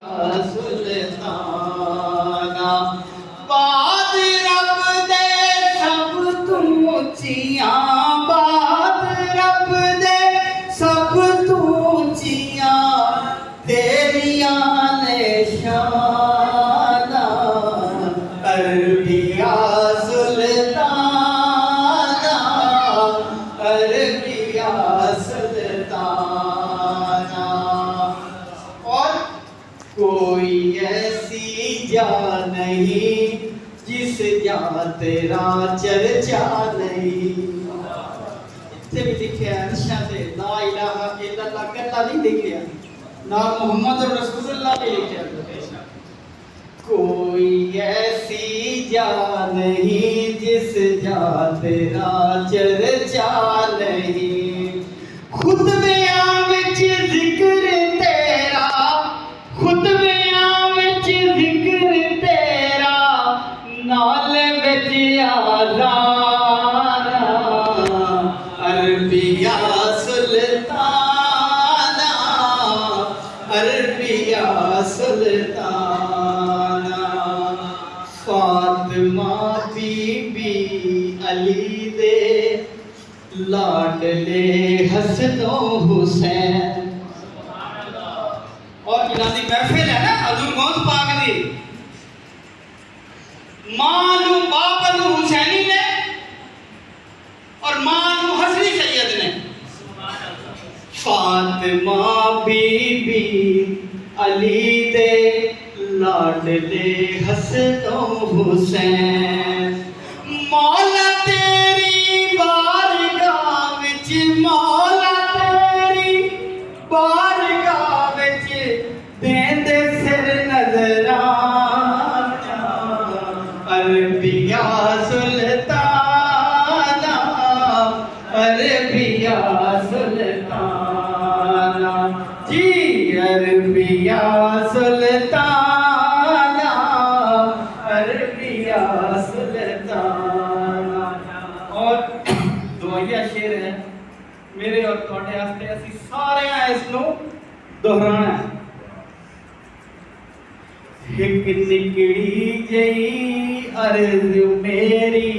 सुल्ताना बात रब दे सब तू ऊंचियां, बात रब दे सब तू ऊंचियां, तेरियां ने शाना अरबिया सुल्ताना, अरबिया सुल्ताना। और कोई ऐसी जा नहीं जिस जा तेरा चर्चा नहीं। इतने भी लिखे अरशद ला इलाहा इल्लल्लाह कल्ला नहीं लिखे ना मोहम्मद रसूलुल्लाह भी लिखे। कोई ऐसी जा नहीं जिस जा तेरा चर्चा नहीं। खुद में विच जिक्र तेरा, खुद में विच जिक्र तेरा, नाल विच आज़ाना अरबिया सुल्ताना, अरबिया सुल्ताना। फातिमा बीबी अली दे लाडले हसनो हुसैन। और इलाही महफिल है ना हजूर मौत पाक दी। मां नू बाप नू हुसैनी ने और मां नू हसनी सैयद ने। फातिमा बीबी अली दे लाडले हसनो हुसैन। मौला तेरी बारगाह विच, मौला तेरी बारगाह विच देंदे सिर नजराना अरबिया सुल्ताना, अरबिया सुल्ताना जी, अरबिया सुल्ताना, अरबिया सुल्ताना। और दुआया शेर है मेरे और तुहाडे वास्ते, असीं सारे इसनूं दोहराना है। एक निकड़ी जई अर्ज़ मेरी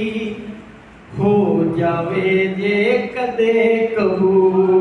हो जावे जे कदे कबूल,